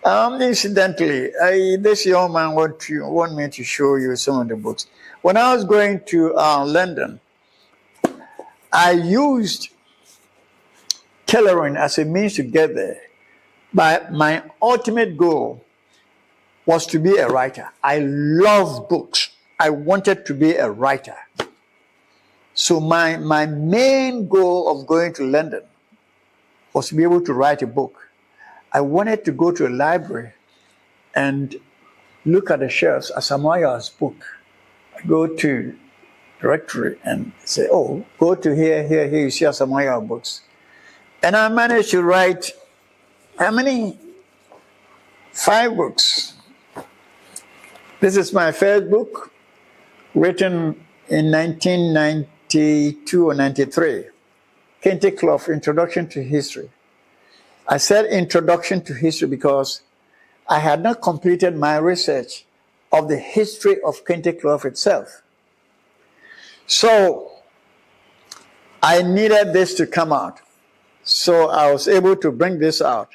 Incidentally, this young man want me to show you some of the books. When I was going to London, I used tailoring as a means to get there. But my ultimate goal was to be a writer. I love books. I wanted to be a writer. So my main goal of going to London was to be able to write a book. I wanted to go to a library and look at the shelves, Asamoah Yaw's book. I go to directory and say, oh, go to here, you see Asamoah Yaw books. And I managed to write, how many? 5 books. This is my first book, written in 1992 or 93. Kente Clough, Introduction to History. I said Introduction to History because I had not completed my research of the history of Kente Clough itself. So I needed this to come out. So I was able to bring this out.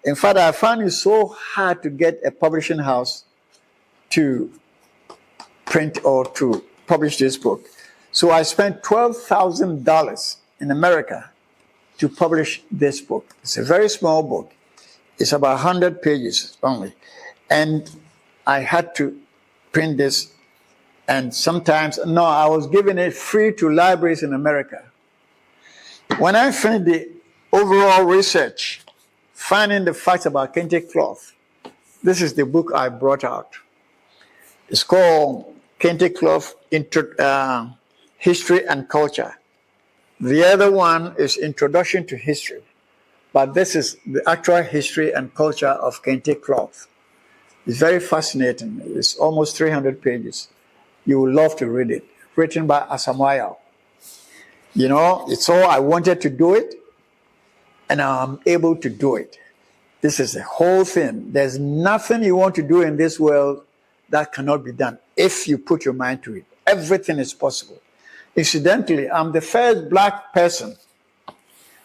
In fact, I found it so hard to get a publishing house to print or to publish this book. So I spent $12,000 in America to publish this book. It's a very small book. It's about 100 pages only. And I had to print this. And sometimes, no, I was giving it free to libraries in America. When I finished the overall research, finding the facts about Kente Clough, this is the book I brought out. It's called Kente Clough, History and Culture. The other one is Introduction to History, but this is the actual history and culture of Kente Clough. It's very fascinating. It's almost 300 pages. You will love to read it. Written by Asamoah Yaw. You know, it's all I wanted to do it, and I'm able to do it. This is the whole thing. There's nothing you want to do in this world that cannot be done if you put your mind to it. Everything is possible. Incidentally, I'm the first black person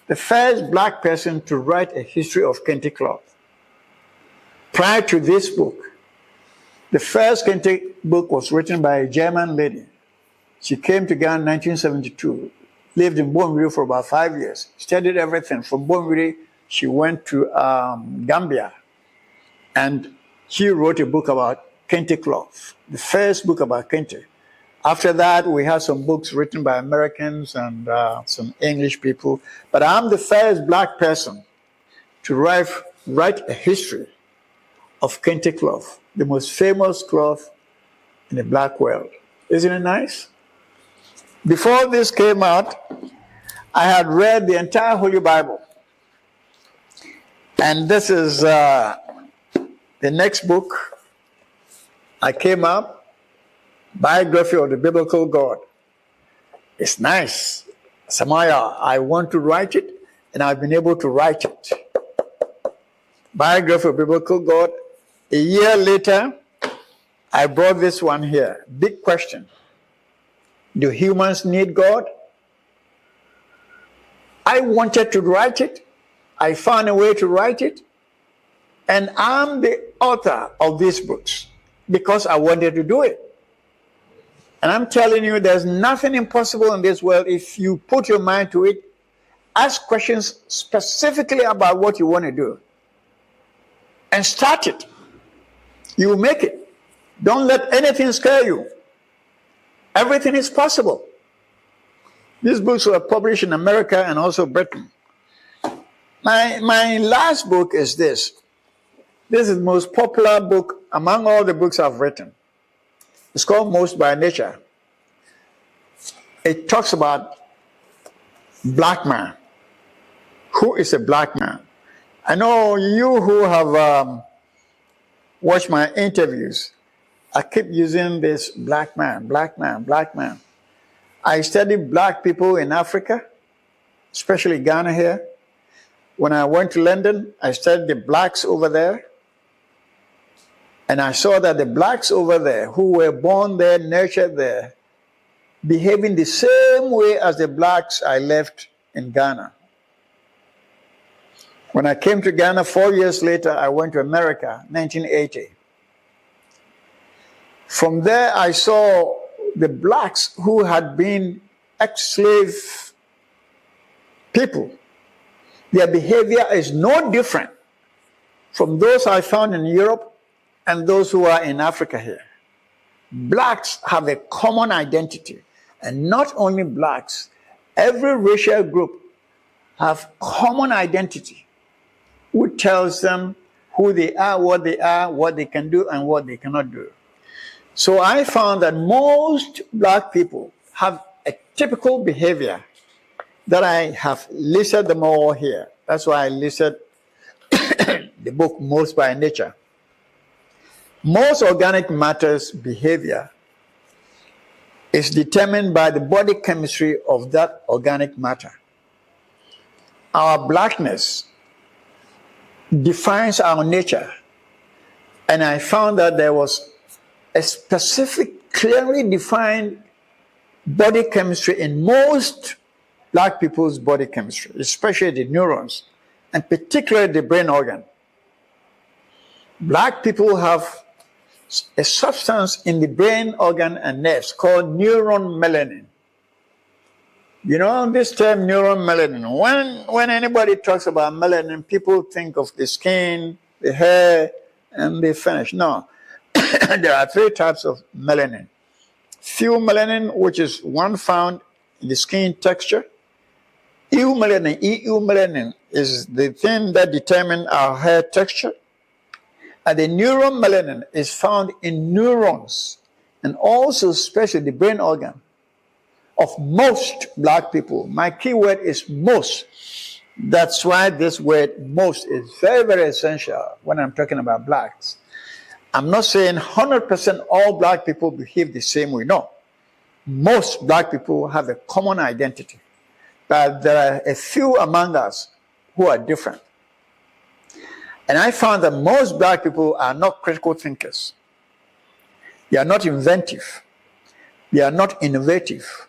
to write a history of Kente Clough. Prior to this book, the first Kente book was written by a German lady. She came to Ghana in 1972, lived in Bonwiri for about 5 years, studied everything. From Bonwiri, she went to Gambia, and she wrote a book about Kente Clough, the first book about Kente. After that, we had some books written by Americans and some English people. But I'm the first black person to write a history of Kente Clough, the most famous cloth in the black world. Isn't it nice? Before this came out, I had read the entire Holy Bible. And this is the next book. I came up. Biography of the Biblical God. It's nice. Asamoah Yaw, I want to write it, and I've been able to write it. Biography of Biblical God. A year later, I brought this one here. Big question. Do humans need God? I wanted to write it. I found a way to write it. And I'm the author of these books because I wanted to do it. And I'm telling you, there's nothing impossible in this world if you put your mind to it. Ask questions specifically about what you want to do. And start it. You will make it. Don't let anything scare you. Everything is possible. These books were published in America and also Britain. My last book is this. This is the most popular book among all the books I've written. It's called Most by Nature. It talks about black man. Who is a black man? I know you who have watched my interviews, I keep using this black man, black man, black man. I study black people in Africa, especially Ghana here. When I went to London, I studied the blacks over there. And I saw that the blacks over there, who were born there, nurtured there, behaving the same way as the blacks I left in Ghana. When I came to Ghana 4 years later, I went to America, 1980. From there, I saw the blacks who had been ex-slave people. Their behavior is no different from those I found in Europe and those who are in Africa here. Blacks have a common identity. And not only blacks, every racial group have common identity, which tells them who they are, what they can do, and what they cannot do. So I found that most black people have a typical behavior that I have listed them all here. That's why I listed the book Most by Nature. Most organic matter's behavior is determined by the body chemistry of that organic matter. Our blackness defines our nature, and I found that there was a specific, clearly defined body chemistry in most black people's body chemistry, especially the neurons, and particularly the brain organ. Black people have a substance in the brain organ and nerves called neuron melanin. You know this term neuron melanin. When anybody talks about melanin, people think of the skin, the hair, and they finish. No. There are 3 types of melanin. Pheomelanin, which is one found in the skin texture. Eumelanin is the thing that determines our hair texture. And the neuron melanin is found in neurons, and also especially the brain organ of most black people. My key word is most. That's why this word most is very, very essential when I'm talking about blacks. I'm not saying 100% all black people behave the same way. No. Most black people have a common identity. But there are a few among us who are different. And I found that most black people are not critical thinkers. They are not inventive. They are not innovative.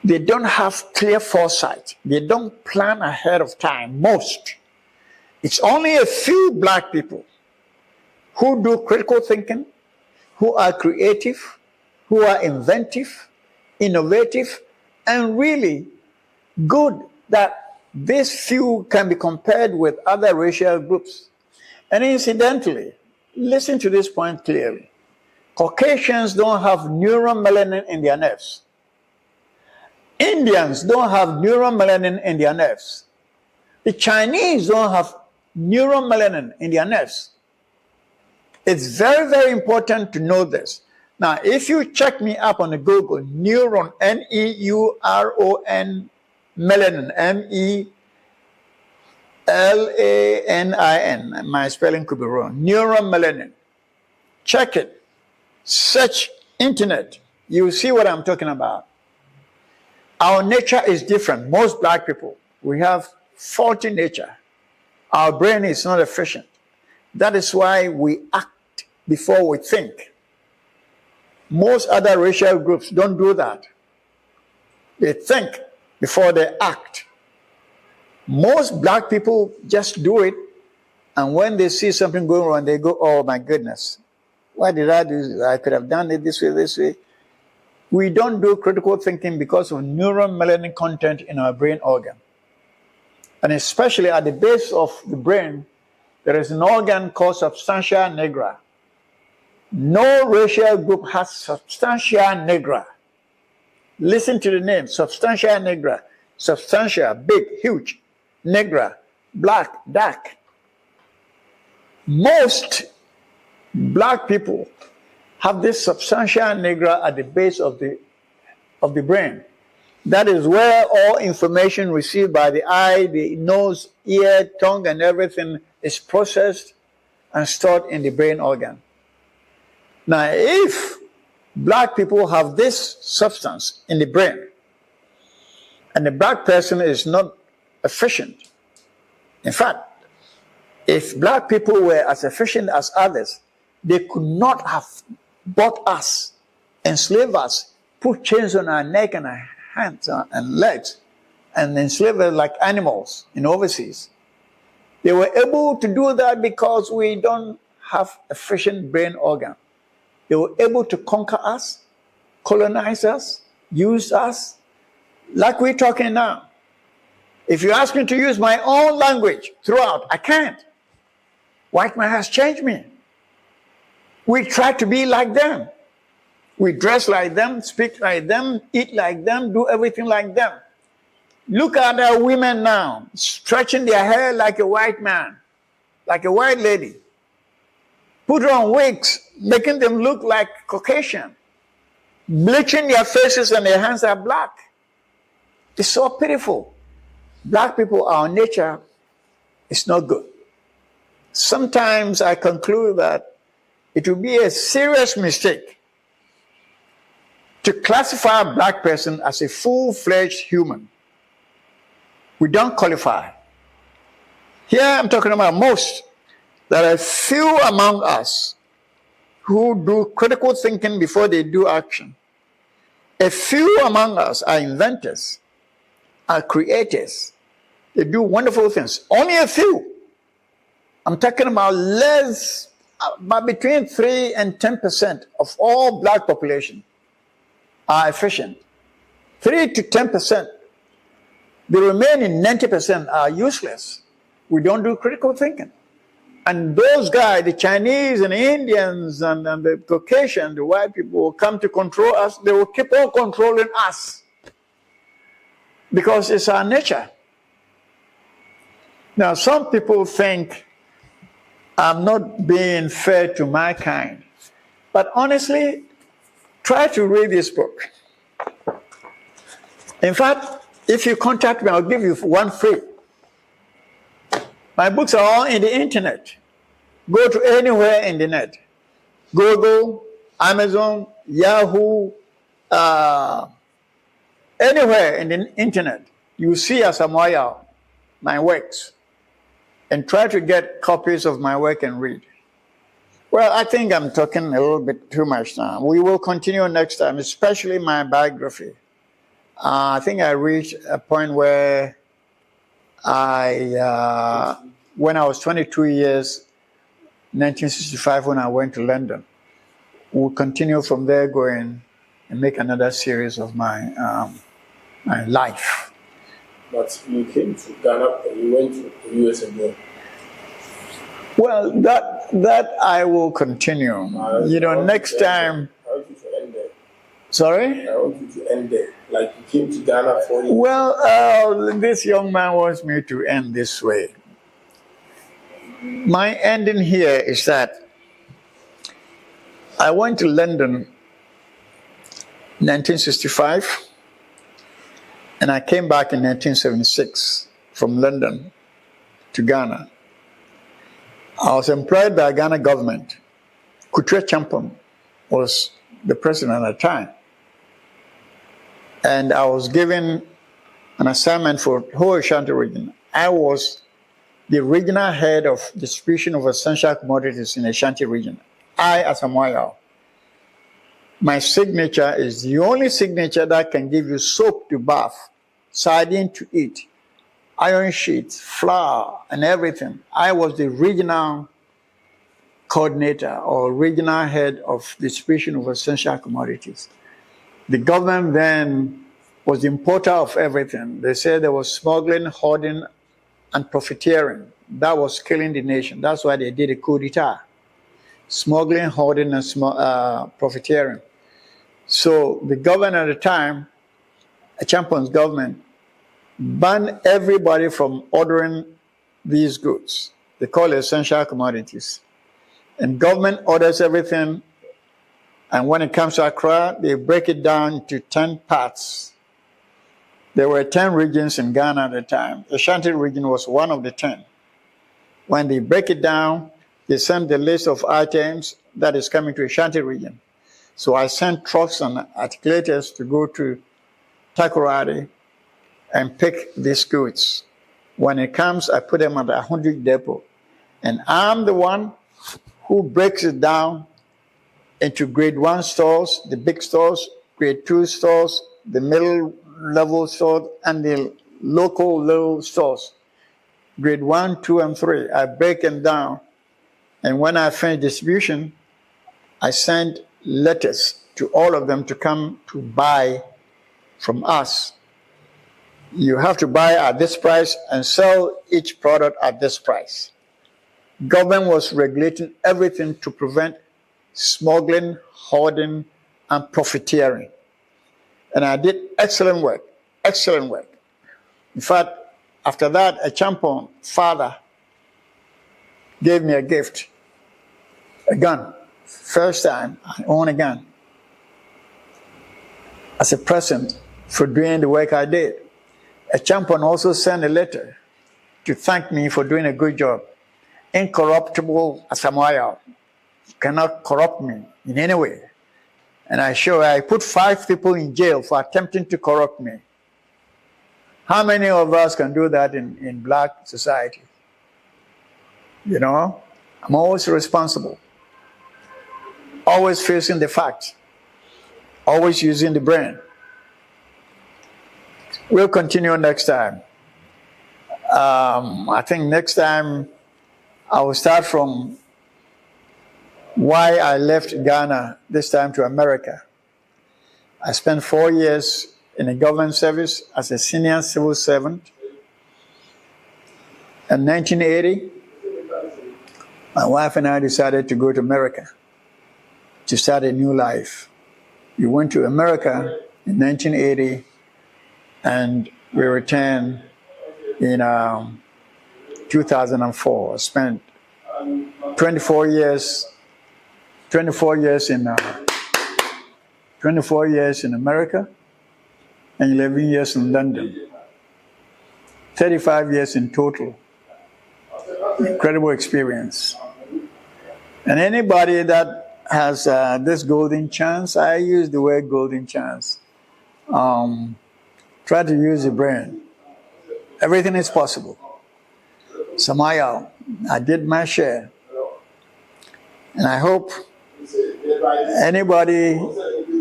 They don't have clear foresight. They don't plan ahead of time, most. It's only a few black people who do critical thinking, who are creative, who are inventive, innovative, and really good, that these few can be compared with other racial groups. And incidentally, listen to this point clearly. Caucasians don't have neuron melanin in their nerves. Indians don't have neuron melanin in their nerves. The Chinese don't have neuron melanin in their nerves. It's very, very important to know this. Now, if you check me up on the Google, neuron, N-E-U-R-O-N, melanin, M-E-L-A-N-I-N, my spelling could be wrong, neuron melanin. Check it. Search internet. You will see what I'm talking about. Our nature is different. Most black people, we have faulty nature. Our brain is not efficient. That is why we act before we think. Most other racial groups don't do that. They think before they act. Most black people just do it, and when they see something going wrong, they go, oh my goodness, why did I do this? I could have done it this way, this way. We don't do critical thinking because of neuron melanin content in our brain organ. And especially at the base of the brain, there is an organ called substantia nigra. No racial group has substantia nigra. Listen to the name, substantia nigra. Substantia, big, huge. Nigra, black, dark. Most black people have this substantia nigra at the base of the brain. That is where all information received by the eye, the nose, ear, tongue, and everything is processed and stored in the brain organ. Now, if black people have this substance in the brain, and the black person is not efficient, in fact, if black people were as efficient as others, they could not have bought us, enslaved us, put chains on our neck and our hands and legs, and enslave us like animals in overseas. They were able to do that because we don't have efficient brain organ. They were able to conquer us, colonize us, use us, like we're talking now. If you ask me to use my own language throughout, I can't. White man has changed me. We try to be like them. We dress like them, speak like them, eat like them, do everything like them. Look at our women now, stretching their hair like a white man, like a white lady. Put on wigs, making them look like Caucasian. Bleaching their faces and their hands are black. It's so pitiful. Black people, our nature is not good. Sometimes I conclude that it would be a serious mistake to classify a black person as a full-fledged human. We don't qualify. Here I'm talking about most. There are few among us who do critical thinking before they do action. A few among us are inventors, are creators. They do wonderful things. Only a few. I'm talking about about between 3 and 10% of all black population are efficient. 3 to 10%. The remaining 90% are useless. We don't do critical thinking. And those guys, the Chinese and the Indians and the Caucasian, the white people, will come to control us. They will keep on controlling us because it's our nature. Now, some people think I'm not being fair to my kind. But honestly, try to read this book. In fact, if you contact me, I'll give you one free. My books are all in the internet. Go to anywhere in the net. Google, Amazon, Yahoo, anywhere in the internet. You see Asamoah Yaw, my works, and try to get copies of my work and read. Well, I think I'm talking a little bit too much now. We will continue next time, especially my biography. I think I reached a point where when I was 22 years, 1965, when I went to London, we'll continue from there going and make another series of my life. But you came to Ghana and you went to the US again. Well, that I will continue. Next time. I want you to end there. Sorry? I want you to end there. Like you came to Ghana for you. Well, this young man wants me to end this way. My ending here is that I went to London 1965 and I came back in 1976 from London to Ghana. I was employed by the Ghana government. Kutre Champon was the president at the time. And I was given an assignment for the whole Ashanti region. I was the regional head of distribution of essential commodities in the Ashanti region. I, Asamoah Yaw. My signature is the only signature that can give you soap to bath, sardine to eat, iron sheets, flour, and everything. I was the regional coordinator or regional head of distribution of essential commodities. The government then was the importer of everything. They said there was smuggling, hoarding, and profiteering. That was killing the nation. That's why they did a coup d'etat. Smuggling, hoarding, and profiteering. So the government at the time, Champon's government, banned everybody from ordering these goods. They call it essential commodities. And government orders everything. And when it comes to Accra, they break it down into 10 parts. There were 10 regions in Ghana at the time. The Ashanti region was one of the 10. When they break it down, they send the list of items that is coming to Ashanti region. So I sent trucks and articulators to go to Takoradi and pick these goods. When it comes, I put them at the 100 depot. And I'm the one who breaks it down into grade 1 stores, the big stores, grade 2 stores, the middle level stores, and the local little stores. grade 1, 2, and 3. I break them down. And when I finish distribution, I send letters to all of them to come to buy from us. You have to buy at this price and sell each product at this price. Government was regulating everything to prevent smuggling, hoarding, and profiteering. And I did excellent work, excellent work. In fact, after that, a champion father gave me a gift, a gun. First time I own a gun as a present for doing the work I did. A champion also sent a letter to thank me for doing a good job. Incorruptible Asamoah Yaw cannot corrupt me in any way. And I put 5 people in jail for attempting to corrupt me. How many of us can do that in black society? You know, I'm always responsible. Always facing the facts. Always using the brain. We'll continue next time. I think next time I will start from why I left Ghana, this time to America. I spent 4 years in a government service as a senior civil servant. In 1980, my wife and I decided to go to America to start a new life. We went to America in 1980 and we returned in 2004. I spent 24 years in America and 11 years in London. 35 years in total. Incredible experience. And anybody that has this golden chance, I use the word golden chance. Try to use the brain. Everything is possible. Asamoah Yaw, I did my share. And I hope anybody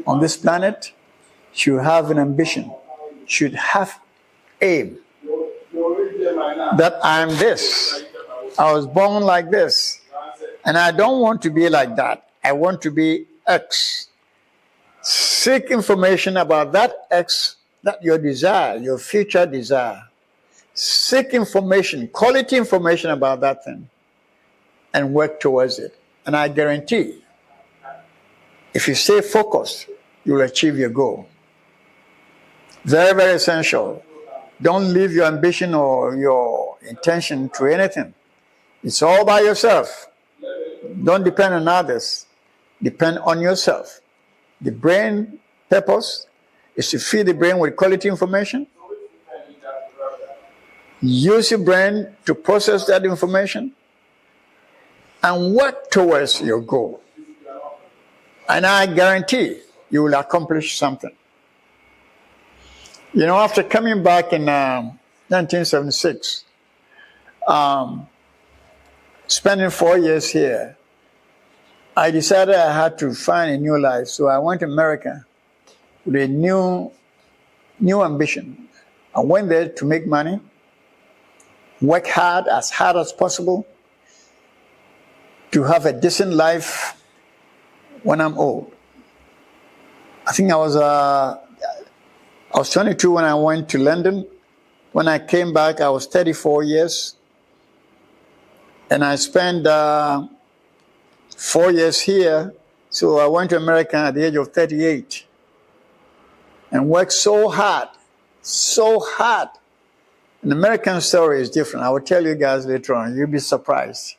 on this planet should have an ambition, should have aim. That I'm this. I was born like this. And I don't want to be like that. I want to be X. Seek information about that X, that your desire, your future desire. Seek information, quality information about that thing, and work towards it. And I guarantee, if you stay focused, you will achieve your goal. Very, very essential. Don't leave your ambition or your intention to anything. It's all by yourself. Don't depend on others. Depend on yourself. The brain purpose is to feed the brain with quality information. Use your brain to process that information and work towards your goal. And I guarantee you will accomplish something. You know, after coming back in 1976, spending 4 years here, I decided I had to find a new life. So I went to America with a new ambition. I went there to make money, work hard as possible, to have a decent life when I'm old. I think I was 22 when I went to London. When I came back, I was 34 years. And I spent 4 years here. So I went to America at the age of 38 and worked so hard, so hard. An American story is different. I will tell you guys later on. You'll be surprised.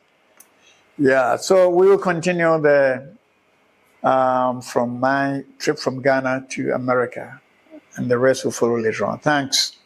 Yeah, so we will continue from my trip from Ghana to America, and the rest will follow later on. Thanks.